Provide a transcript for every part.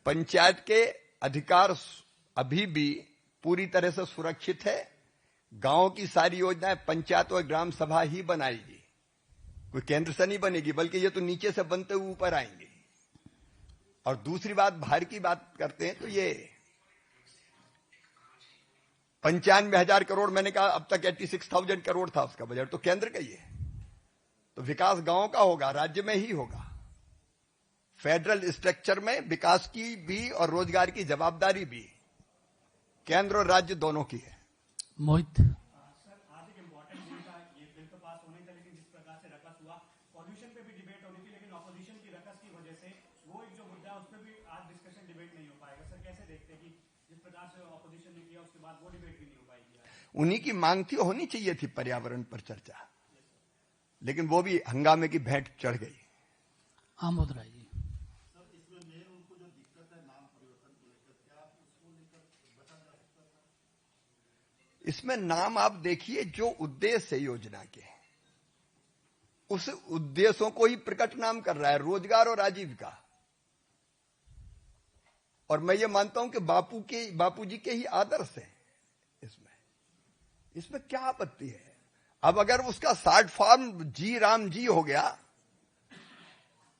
पंचायत के अधिकार अभी भी पूरी तरह से सुरक्षित है। गांव की सारी योजनाएं पंचायत और ग्राम सभा ही बनाएगी, कोई केंद्र से नहीं बनेगी, बल्कि ये तो नीचे से बनते हुए ऊपर आएंगे। और दूसरी बात, बाहर की बात करते हैं तो ये 95,000 करोड़, मैंने कहा अब तक 86,000 करोड़ था उसका बजट, तो केंद्र का ही है। तो विकास गांव का होगा, राज्य में ही होगा। फेडरल स्ट्रक्चर में विकास की भी और रोजगार की जवाबदारी भी केंद्र और राज्य दोनों की है। मोहित सर, आज एक इम्पोर्टेंट बिल का ये बिल तो पास होने था, लेकिन जिस प्रकार से रकस हुआ, पॉल्यूशन पे भी डिबेट होनी थी, लेकिन ऑपोजिशन की रकस की वजह से वो एक जो मुद्दा है उस पर भी आज डिस्कशन डिबेट नहीं हो पाएगा। सर, कैसे देखते हैं कि जिस प्रकार से ऑपोजिशन ने किया उसके बाद वो डिबेट भी नहीं हो पाएगी? उन्हीं की मांग थी, होनी चाहिए थी पर्यावरण पर चर्चा, लेकिन वो भी हंगामे की भेंट चढ़ गई। आमोद राय जी। इसमें नाम आप देखिए, जो उद्देश्य है योजना के, उस उद्देश्यों को ही प्रकट नाम कर रहा है, रोजगार और आजीविका। और मैं ये मानता हूं कि बापू जी के ही आदर्श है इसमें क्या आपत्ति है? अब अगर उसका शॉर्ट फॉर्म जी राम जी हो गया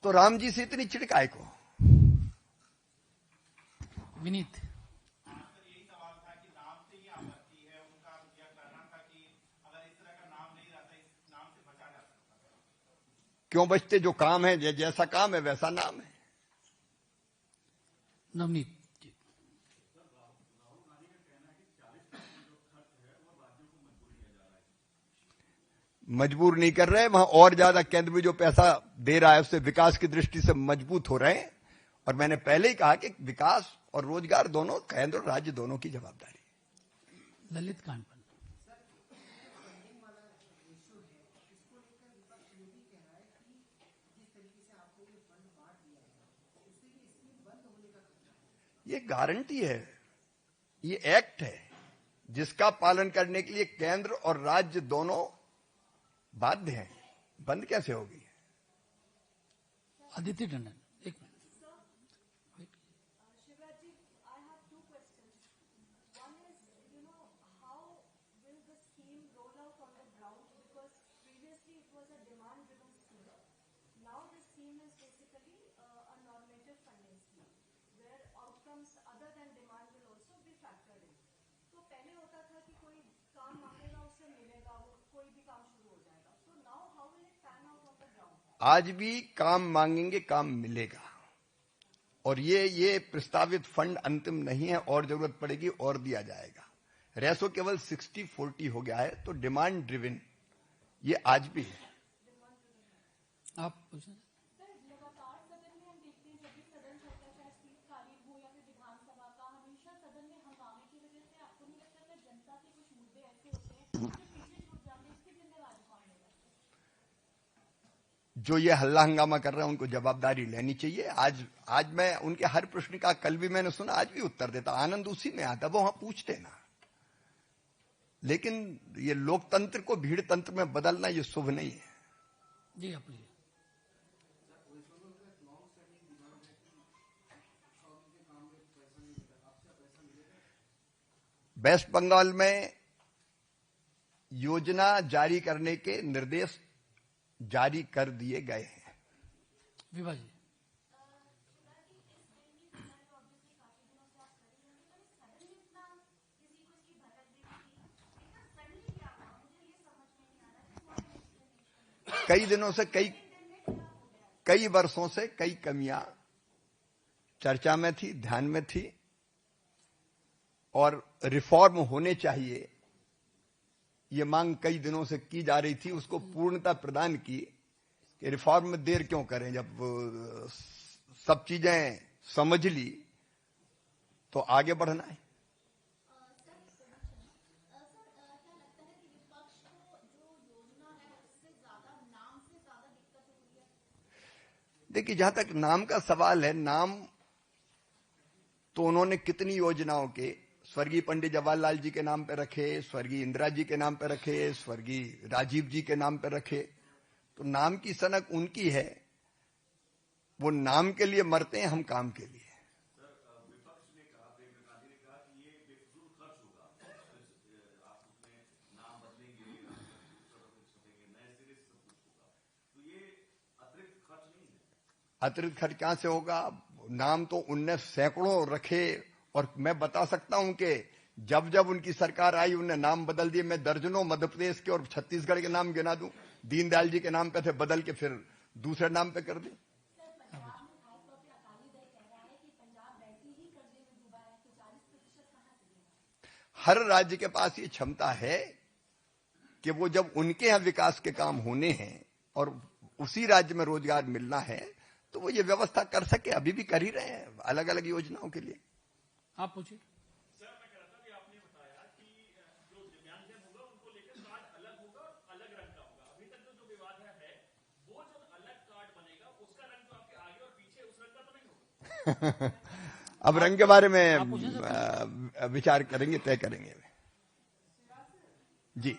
तो राम जी से इतनी चिड़काए को। विनीत क्यों बचते? जो काम है, जैसा काम है वैसा नाम है। नवनीत जी। मजबूर नहीं कर रहे, वहां और ज्यादा केंद्र में जो पैसा दे रहा है उससे विकास की दृष्टि से मजबूत हो रहे हैं। और मैंने पहले ही कहा कि विकास और रोजगार दोनों केंद्र और राज्य दोनों की जवाबदारी। ललित कांडपन। ये गारंटी है, ये एक्ट है जिसका पालन करने के लिए केंद्र और राज्य दोनों बाध्य हैं। बंद कैसे होगी? अदिति टंडन, एक minute. Shivraj ji, I have two questions. One is, how will the scheme roll out on the ground? Because previously it was a demand-driven scheme. Now the scheme is basically a normative funding scheme, where outcomes other than demand will also be factored in. तो पहले होता था कि कोई काम मांगेगा उसे मिलेगा, वो कोई भी काम शुरू हो जाएगा. So now how will it pan out on the ground? आज भी काम मांगेंगे, काम मिलेगा। और ये प्रस्तावित फंड अंतिम नहीं है, और जरूरत पड़ेगी और दिया जाएगा। रेशो केवल 60-40 हो गया है, तो डिमांड ड्रिवन ये आज भी है। आप पूछें। सर, लगातार सदन में हम देखते हैं, जब भी सदन चलता है, चाहे शीतकालीन हो या फिर विधानसभा का, हमेशा सदन में हंगामे की वजह से आपको नहीं लगता कि जनता के कुछ मुद्दे ऐसे होते हैं जो पीछे छूट जाते हैं? इसकी जिम्मेवारी कौन लेगा? जो ये हल्ला हंगामा कर रहे हैं उनको जवाबदारी लेनी चाहिए। आज मैं उनके हर प्रश्न का, कल भी मैंने सुना, आज भी उत्तर देता। आनंद उसी में आता, वो वहां पूछते ना। लेकिन ये लोकतंत्र को भीड़ तंत्र में बदलना ये शुभ नहीं है। जी आप पूछिए। वेस्ट बंगाल में योजना जारी करने के निर्देश जारी कर दिए गए हैं। विभा जी। कई दिनों से, कई वर्षों से कई कमियां चर्चा में थी, ध्यान में थी, और रिफॉर्म होने चाहिए ये मांग कई दिनों से की जा रही थी। उसको पूर्णता प्रदान की कि रिफॉर्म में देर क्यों करें, जब सब चीजें समझ ली तो आगे बढ़ना है। देखिए, जहां तक नाम का सवाल है, नाम तो उन्होंने कितनी योजनाओं के, स्वर्गीय पंडित जवाहरलाल जी के नाम पे रखे, स्वर्गीय इंदिरा जी के नाम पे रखे, स्वर्गीय राजीव जी के नाम पे रखे। तो नाम की सनक उनकी है, वो नाम के लिए मरते हैं, हम काम के लिए। अतिरिक्त खर्च कहां से होगा? नाम तो उनने सैकड़ों रखे, और मैं बता सकता हूं कि जब जब उनकी सरकार आई उनने नाम बदल दिए। मैं दर्जनों मध्य प्रदेश के और छत्तीसगढ़ के नाम गिना दूं। दीनदयाल जी के नाम पे थे, बदल के फिर दूसरे नाम पे कर दी। हर राज्य के पास ये क्षमता है कि वो जब उनके यहां विकास के काम होने हैं और उसी राज्य में रोजगार मिलना है तो वो ये व्यवस्था कर सके। अभी भी कर ही रहे हैं अलग अलग योजनाओं के लिए। आप पूछिए। सर मैं कह रहा था कि आपने बताया कि जो दिव्यांगजन होगा उनको लेकर कार्ड अलग होगा और अलग रंग का होगा। अभी तक जो विवाद है वो जो अलग कार्ड बनेगा उसका रंग जो आपके आगे और पीछे उस रंग का तो नहीं होगा। अब रंग के बारे में विचार करेंगे, तय करेंगे जी।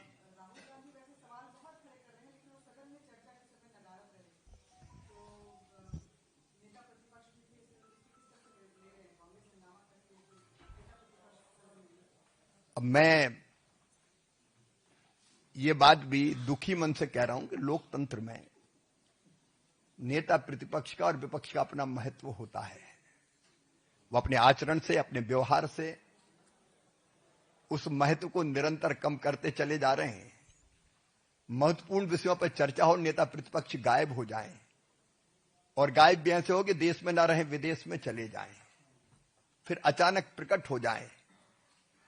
अब मैं ये बात भी दुखी मन से कह रहा हूं कि लोकतंत्र में नेता प्रतिपक्ष का और विपक्ष का अपना महत्व होता है। वो अपने आचरण से, अपने व्यवहार से उस महत्व को निरंतर कम करते चले जा रहे हैं। महत्वपूर्ण विषयों पर चर्चा हो, नेता प्रतिपक्ष गायब हो जाएं, और गायब भी ऐसे हो कि देश में ना रहें, विदेश में चले जाएं, फिर अचानक प्रकट हो जाएं।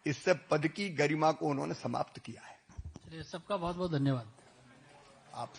इससे पद की गरिमा को उन्होंने समाप्त किया है। चलिए, सबका बहुत बहुत धन्यवाद। आप